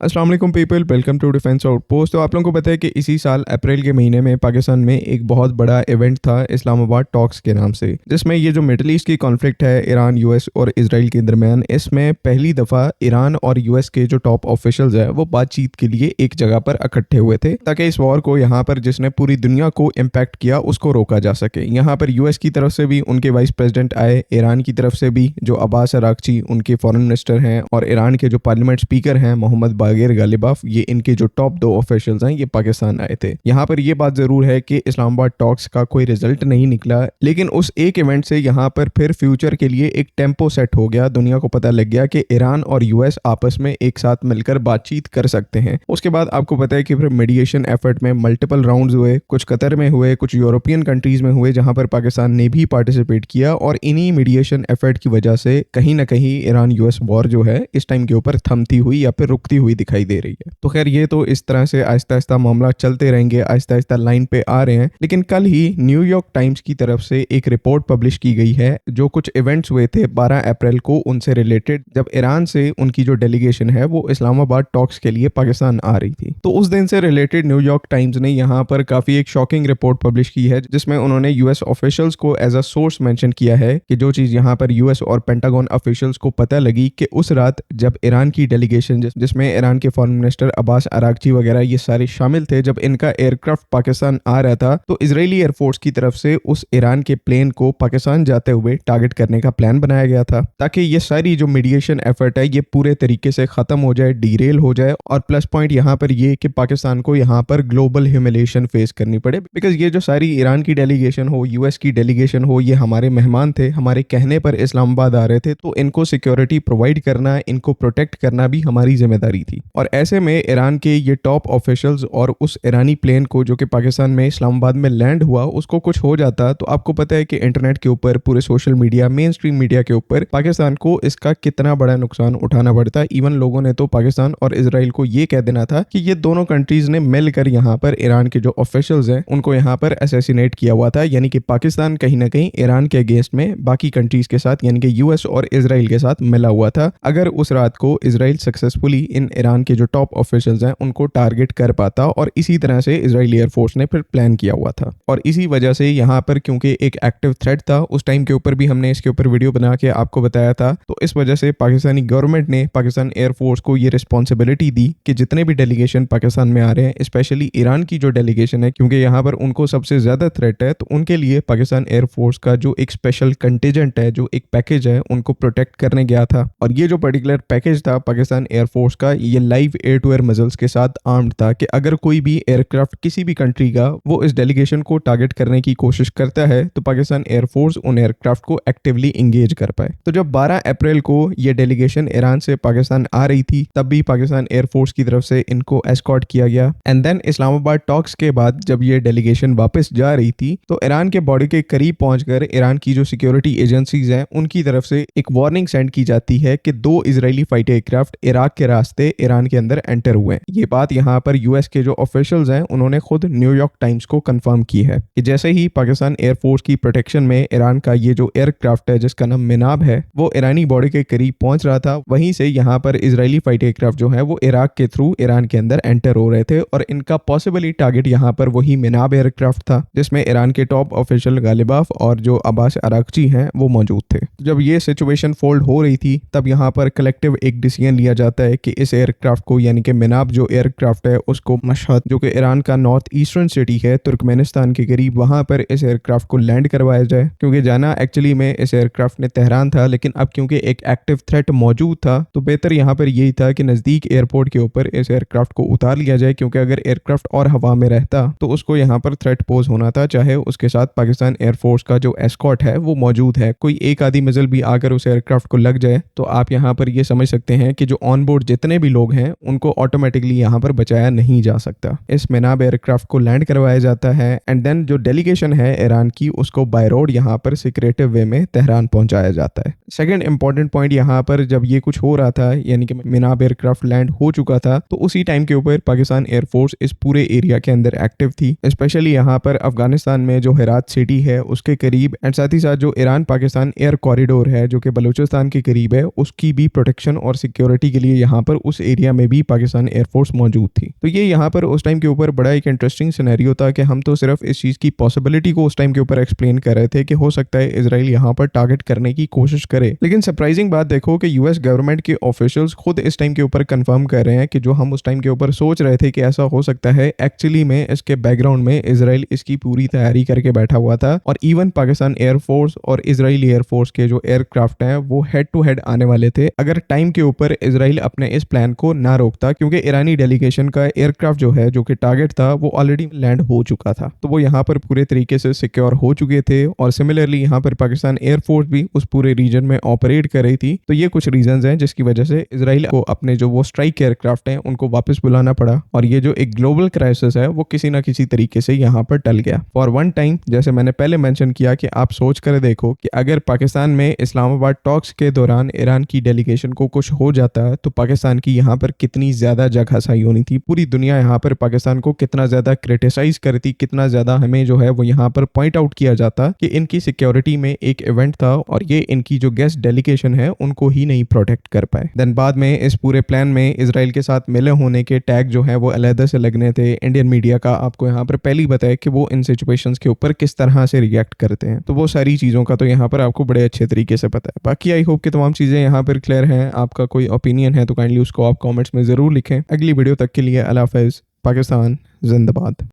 अस्सलाम वालेकुम people, welcome to defence outpost. तो आप लोगों को पता है कि इसी साल अप्रैल के महीने में पाकिस्तान में एक बहुत बड़ा इवेंट था इस्लामाबाद टॉक्स के नाम से, जिसमें ये जो मिडल ईस्ट की कॉन्फ्लिक्ट है ईरान, यूएस और इसराइल के दरमियान, इसमें पहली दफ़ा ईरान और यूएस के जो टॉप ऑफिशियल्स है वो बातचीत के लिए एक जगह पर इकट्ठे हुए थे ताकि इस वॉर को यहाँ पर जिसने पूरी दुनिया को इम्पैक्ट किया उसको रोका जा सके। यहाँ पर यूएस की तरफ से भी उनके वाइस प्रेसिडेंट आए, ईरान की तरफ से भी जो अब्बास अरागची उनके फॉरेन मिनिस्टर हैं और ईरान के जो पार्लियामेंट स्पीकर हैं मोहम्मद बागेर गालिबाफ, ये इनके जो टॉप दो ऑफिशियल्स हैं ये पाकिस्तान आए थे। यहाँ पर ये बात जरूर है कि इस्लामाबाद टॉक्स का कोई रिजल्ट नहीं निकला, लेकिन उस एक इवेंट से यहाँ पर फिर फ्यूचर के लिए एक टेम्पो सेट हो गया। दुनिया को पता लग गया कि ईरान और यूएस आपस में एक साथ मिलकर बातचीत कर सकते हैं। उसके बाद आपको पता है कि फिर मीडिएशन एफर्ट में मल्टीपल राउंड्स हुए, कुछ कतर में हुए, कुछ यूरोपियन कंट्रीज में हुए जहां पर पाकिस्तान ने भी पार्टिसिपेट किया, और इन्हीं मीडिएशन एफर्ट की वजह से कहीं ना कहीं ईरान यूएस वॉर जो है इस टाइम के ऊपर थमती हुई या फिर रुकती हुई दिखाई दे रही है। तो खैर ये तो इस तरह से आहिस्ता आहिस्ता मामला चलते रहेंगे, आहिस्ता आहिस्ता लाइन पे आ रहे हैं। लेकिन कल ही न्यूयॉर्क टाइम्स की तरफ से एक रिपोर्ट पब्लिश की गई है जो कुछ इवेंट्स हुए थे 12 अप्रैल को उनसे रिलेटेड, जब ईरान से उनकी जो डेलीगेशन है वो इस्लामाबाद टॉक्स के लिए पाकिस्तान आ रही थी। तो उस दिन से रिलेटेड न्यूयॉर्क टाइम्स ने यहाँ पर काफी एक शॉकिंग रिपोर्ट पब्लिश की है जिसमें उन्होंने यूएस ऑफिशियल्स को एज अ सोर्स मेंशन किया है कि जो चीज यहाँ पर यूएस और पेंटागन ऑफिशियल्स को पता लगी कि उस रात जब ईरान की डेलीगेशन जिसमें ईरान के फॉरेन मिनिस्टर अब्बास अरागची वगैरह ये सारे शामिल थे, जब इनका एयरक्राफ्ट पाकिस्तान आ रहा था तो इजरायली एयरफोर्स की तरफ से उस ईरान के प्लेन को पाकिस्तान जाते हुए टारगेट करने का प्लान बनाया गया था ताकि ये सारी जो मीडिएशन एफर्ट है ये पूरे तरीके से खत्म हो जाए, डीरेल हो जाए। और प्लस पॉइंट यहाँ पर ये कि पाकिस्तान को यहाँ पर ग्लोबल ह्यूमिलिएशन फेस करनी पड़े, बिकॉज ये जो सारी ईरान की डेलीगेशन हो, यूएस की डेलीगेशन हो, ये हमारे मेहमान थे, हमारे कहने पर इस्लामाबाद आ रहे थे, तो इनको सिक्योरिटी प्रोवाइड करना, इनको प्रोटेक्ट करना भी हमारी जिम्मेदारी थी। और ऐसे में ईरान के ये टॉप ऑफिशियल्स और उस ईरानी प्लेन को जो कि पाकिस्तान में इस्लामाबाद में लैंड हुआ उसको कुछ हो जाता तो आपको पता है कि इंटरनेट के ऊपर, पूरे social media, main stream media के ऊपर पाकिस्तान को इसका कितना बड़ा नुकसान उठाना पड़ता। इवन लोगों ने तो पाकिस्तान और इसराइल को ये कह देना था कि ये दोनों कंट्रीज ने मिलकर यहाँ पर ईरान के जो ऑफिशियल्स हैं उनको यहाँ पर असैसिनेट किया हुआ था, यानी कि पाकिस्तान कहीं ना कहीं ईरान के अगेंस्ट में बाकी कंट्रीज के साथ यानी कि यूएस और इसराइल के साथ मिला हुआ था। अगर उस रात को इसराइल सक्सेसफुली इन ईरान के जो टॉप ऑफिशियल्स हैं उनको टारगेट कर पाता, और इसी तरह से इजरायली एयरफोर्स ने फिर प्लान किया हुआ था। और इसी वजह से यहाँ पर क्योंकि एक एक्टिव थ्रेट था उस टाइम के ऊपर भी हमने इसके ऊपर वीडियो बना के आपको बताया था, तो इस वजह से पाकिस्तानी गवर्नमेंट ने पाकिस्तान एयरफोर्स को ये रिस्पॉन्सिबिलिटी दी कि जितने भी डेलीगेशन पाकिस्तान में आ रहे हैं, स्पेशली ईरान की जो डेलीगेशन है, क्योंकि यहाँ पर उनको सबसे ज्यादा थ्रेट है, तो उनके लिए पाकिस्तान एयरफोर्स का जो एक स्पेशल कंटीजेंट है, जो एक पैकेज है, उनको प्रोटेक्ट करने गया था। और ये जो पर्टिकुलर पैकेज था पाकिस्तान एयरफोर्स का, ये live air to air missiles के साथ आर्म्ड था कि अगर कोई भी एयरक्राफ्ट किसी भी कंट्री का वो इस डेलीगेशन को टारगेट करने की कोशिश करता है तो पाकिस्तान एयरफोर्स उन एयरक्राफ्ट को एक्टिवली इंगेज कर पाए। तो जब 12 अप्रैल को ये डेलीगेशन ईरान से पाकिस्तान आ रही थी तब भी पाकिस्तान एयरफोर्स की तरफ से इनको एस्कॉर्ट किया गया। एंड देन इस्लामाबाद टॉक्स के बाद जब ये डेलीगेशन वापस जा रही थी तो ईरान के बॉर्डर के करीब पहुंचकर ईरान की जो सिक्योरिटी एजेंसीज हैं उनकी तरफ से एक वार्निंग सेंड की जाती है कि 2 इजरायली फाइटर एयरक्राफ्ट इराक के रास्ते ईरान के अंदर एंटर हुए हैं। ये बात यहाँ पर यूएस के जो ऑफिशियल्स हैं उन्होंने खुद न्यूयॉर्क टाइम्स को कंफर्म की है कि जैसे ही पाकिस्तान एयरफोर्स की प्रोटेक्शन में ईरान का ये जो एयरक्राफ्ट है जिसका नाम मिनाब है वो ईरानी बॉर्डर के करीब पहुंच रहा था, वहीं से यहाँ पर इजरायली फाइटर एयरक्राफ्ट जो है वो इराक के थ्रू ईरान के अंदर एंटर हो रहे थे, और इनका पॉसिबली टारगेट यहाँ पर वही मिनाब एयरक्राफ्ट था जिसमें ईरान के टॉप ऑफिशियल गालिबाफ और जो अब्बास अरागची हैं वो मौजूद थे। जब ये सिचुएशन फोल्ड हो रही थी तब यहाँ पर कलेक्टिव एक डिसीजन लिया जाता है कि इस एयरक्राफ्ट को यानी कि मिनाब जो एयरक्राफ्ट है उसको मशहद जो कि ईरान का नॉर्थ ईस्टर्न सिटी है तुर्कमेनिस्तान के करीब, वहां पर इस एयरक्राफ्ट को लैंड करवाया जाए, क्योंकि जाना एक्चुअली में इस एयरक्राफ्ट ने तेहरान था, लेकिन अब क्योंकि एक एक्टिव थ्रेट मौजूद था तो बेहतर यहाँ पर यही था कि नजदीक एयरपोर्ट के ऊपर इस एयरक्राफ्ट को उतार लिया जाए, क्योंकि अगर एयरक्राफ्ट और हवा में रहता तो उसको यहाँ पर थ्रेट पोज होना था, चाहे उसके साथ पाकिस्तान एयरफोर्स का जो एस्कॉर्ट है वो मौजूद है। कोई एक आधी मिसाइल भी आकर उस एयरक्राफ्ट को लग जाए तो आप यहाँ पर ये समझ सकते हैं कि जो ऑन बोर्ड जितने भी लोग हैं उनको ऑटोमेटिकली यहाँ पर बचाया नहीं जा सकता। इस मिनाब एयरक्राफ्ट को लैंड करवाया जाता है एंड देन जो डेलीगेशन है ईरान की उसको बाय रोड यहाँ पर सिक्रेटिव वे में तेहरान पहुंचाया जाता है। सेकंड इंपॉर्टेंट पॉइंट यहाँ पर जब ये कुछ हो रहा था यानी कि मिनाब एयरक्राफ्ट लैंड हो चुका था तो उसी टाइम के ऊपर पाकिस्तान एयरफोर्स इस पूरे एरिया के अंदर एक्टिव थी, स्पेशली यहाँ पर अफगानिस्तान में जो हेरात सिटी है उसके करीब, एंड साथ ही साथ जो ईरान पाकिस्तान एयर कॉरिडोर है जो कि बलूचिस्तान के करीब है उसकी भी प्रोटेक्शन और सिक्योरिटी के लिए यहाँ पर उस एरिया में भी पाकिस्तान एयरफोर्स मौजूद थी। तो ये यहाँ पर उस टाइम के ऊपर बड़ा एक इंटरेस्टिंग सिनेरियो था कि हम तो सिर्फ इस चीज़ की पॉसिबिलिटी को उस टाइम के ऊपर एक्सप्लेन कर रहे थे कि हो सकता है इजराइल यहाँ पर टारगेट करने की कोशिश करे, लेकिन सरप्राइजिंग बात देखो कि यूएस गवर्नमेंट के ऑफिशियल्स खुद इस टाइम के ऊपर कंफर्म कर रहे हैं कि जो हम उस टाइम के ऊपर सोच रहे थे कि ऐसा हो सकता है, एक्चुअली में इसके बैकग्राउंड में इजराइल इसकी पूरी तैयारी करके बैठा हुआ था। और इवन पाकिस्तान एयरफोर्स और इजरायली एयरफोर्स के जो एयरक्राफ्ट हैं वो हेड टू हेड आने वाले थे अगर टाइम के ऊपर इजराइल अपने इस प्लान को ना रोकता, क्योंकि ईरानी डेलीगेशन का एयरक्राफ्ट जो है जो कि टारगेट था वो ऑलरेडी लैंड हो चुका था, तो वो यहाँ पर पूरे तरीके से सिक्योर हो चुके थे। और सिमिलरली यहाँ पर पाकिस्तान एयरफोर्स भी उस पूरे रीजन में ऑपरेट कर रही थी। तो ये कुछ रीजंस हैं जिसकी वजह से इजराइल को अपने जो वो स्ट्राइक एयरक्राफ्ट हैं उनको वापस बुलाना पड़ा और ये जो एक ग्लोबल क्राइसिस है वो किसी ना किसी तरीके से यहाँ पर टल गया फॉर वन टाइम। जैसे मैंने पहले मेंशन किया कि आप सोच कर देखो कि अगर पाकिस्तान में इस्लामाबाद टॉक्स के दौरान ईरान की डेलीगेशन को कुछ हो जाता तो पाकिस्तान की यहाँ पर कितनी ज्यादा जगहसाई होनी थी, पूरी दुनिया यहाँ पर पाकिस्तान को कितना ज्यादा क्रिटिसाइज करती, कितना ज्यादा हमें जो है वो यहाँ पर पॉइंट आउट किया जाता कि इनकी सिक्योरिटी में एक इवेंट था और ये इनकी जो गेस्ट डेलीगेशन है उनको ही नहीं प्रोटेक्ट कर पाए। देन बाद में इस पूरे प्लान में इजराइल के साथ मिले होने के टैग जो है वो अलग से लगने थे। इंडियन मीडिया का आपको यहाँ पर पहले ही बताया कि वो इन सिचुएशंस के ऊपर किस तरह से रिएक्ट करते हैं, तो वो सारी चीज़ों का तो यहाँ पर आपको बड़े अच्छे तरीके से पता है। बाकी आई होप कि तमाम चीज़ें यहाँ पर क्लियर हैं। आपका कोई ओपिनियन है तो काइंडली उसको आप कमेंट्स में ज़रूर लिखें। अगली वीडियो तक के लिए अल्लाह हाफ़िज़। पाकिस्तान जिंदाबाद।